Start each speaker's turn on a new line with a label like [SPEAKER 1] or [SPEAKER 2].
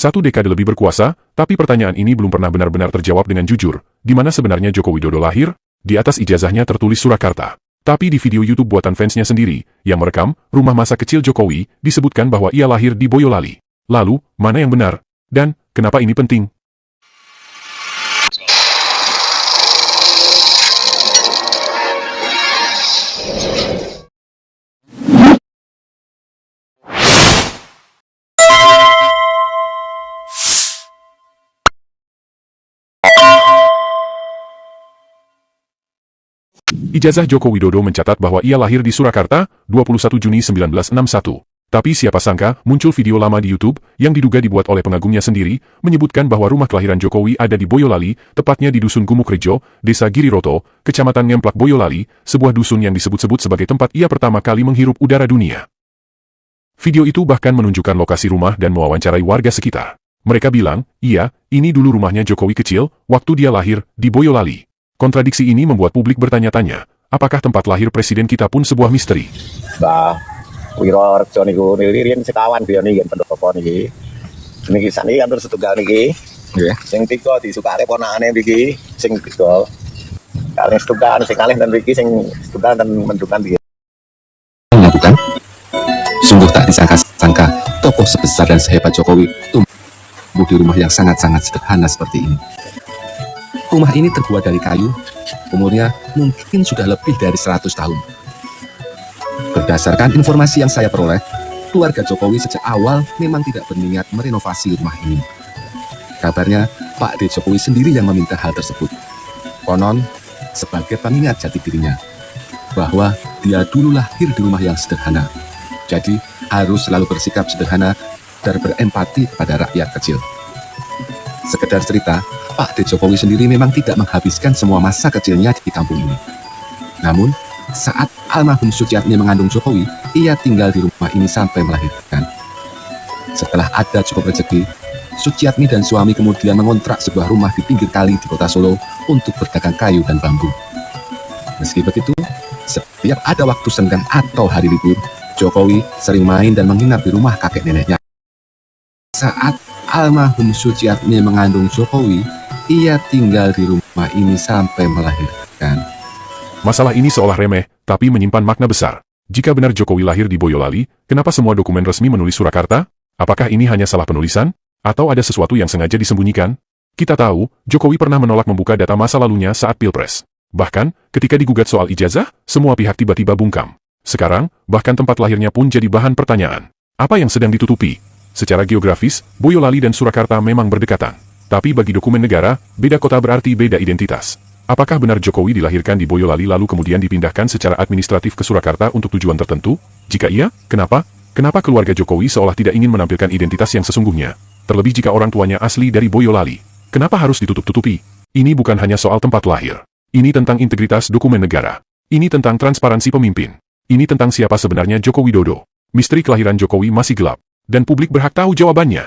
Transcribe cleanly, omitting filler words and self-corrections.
[SPEAKER 1] 1 dekade lebih berkuasa, tapi pertanyaan ini belum pernah benar-benar terjawab dengan jujur. Di mana sebenarnya Joko Widodo lahir? Di atas ijazahnya tertulis Surakarta. Tapi di video YouTube buatan fansnya sendiri, yang merekam rumah masa kecil Jokowi, disebutkan bahwa ia lahir di Boyolali. Lalu, mana yang benar? Dan, kenapa ini penting? Ijazah Joko Widodo mencatat bahwa ia lahir di Surakarta, 21 Juni 1961. Tapi siapa sangka, muncul video lama di YouTube, yang diduga dibuat oleh pengagumnya sendiri, menyebutkan bahwa rumah kelahiran Jokowi ada di Boyolali, tepatnya di Dusun Gumukrejo, Desa Giriroto, Kecamatan Ngemplak Boyolali, sebuah dusun yang disebut-sebut sebagai tempat ia pertama kali menghirup udara dunia. Video itu bahkan menunjukkan lokasi rumah dan mewawancarai warga sekitar. Mereka bilang, iya, ini dulu rumahnya Jokowi kecil, waktu dia lahir, di Boyolali. Kontradiksi ini membuat publik bertanya-tanya, apakah tempat lahir presiden kita pun sebuah misteri?
[SPEAKER 2] Bah, Wirorejo niku riyen sekawan biyen iki pendopo niki. Niki sani kan terus setunggal niki. Nggih. Sing 3 disukake ponakane niki, sing 3. Kalih setunggal sing kalih dan niki sing setunggal dan mendukan niki.
[SPEAKER 3] Bukan? Sungguh tak disangka-sangka tokoh sebesar dan sehebat Jokowi tumbuh di rumah yang sangat-sangat sederhana seperti ini. Rumah ini terbuat dari kayu, umurnya mungkin sudah lebih dari 100 tahun. Berdasarkan informasi yang saya peroleh, keluarga Jokowi sejak awal memang tidak berniat merenovasi rumah ini. Kabarnya, Pak D. Jokowi sendiri yang meminta hal tersebut. Konon, sebagai pengingat jati dirinya, bahwa dia dulu lahir di rumah yang sederhana. Jadi, harus selalu bersikap sederhana dan berempati kepada rakyat kecil. Sekedar cerita, Pak D. Jokowi sendiri memang tidak menghabiskan semua masa kecilnya di kampung ini. Namun, saat almarhum Suciatmi mengandung Jokowi, ia tinggal di rumah ini sampai melahirkan. Setelah ada cukup rezeki, Suciatmi dan suami kemudian mengontrak sebuah rumah di pinggir kali di kota Solo untuk berdagang kayu dan bambu. Meski begitu, setiap ada waktu senggang atau hari libur, Jokowi sering main dan menginap di rumah kakek neneknya. Saat almarhum Suciatmi mengandung Jokowi, ia tinggal di rumah ini sampai melahirkan.
[SPEAKER 1] Masalah ini seolah remeh, tapi menyimpan makna besar. Jika benar Jokowi lahir di Boyolali, kenapa semua dokumen resmi menulis Surakarta? Apakah ini hanya salah penulisan? Atau ada sesuatu yang sengaja disembunyikan? Kita tahu, Jokowi pernah menolak membuka data masa lalunya saat Pilpres. Bahkan, ketika digugat soal ijazah, semua pihak tiba-tiba bungkam. Sekarang, bahkan tempat lahirnya pun jadi bahan pertanyaan. Apa yang sedang ditutupi? Secara geografis, Boyolali dan Surakarta memang berdekatan. Tapi bagi dokumen negara, beda kota berarti beda identitas. Apakah benar Jokowi dilahirkan di Boyolali lalu kemudian dipindahkan secara administratif ke Surakarta untuk tujuan tertentu? Jika iya, kenapa? Kenapa keluarga Jokowi seolah tidak ingin menampilkan identitas yang sesungguhnya? Terlebih jika orang tuanya asli dari Boyolali. Kenapa harus ditutup-tutupi? Ini bukan hanya soal tempat lahir. Ini tentang integritas dokumen negara. Ini tentang transparansi pemimpin. Ini tentang siapa sebenarnya Joko Widodo. Misteri kelahiran Jokowi masih gelap. Dan publik berhak tahu jawabannya.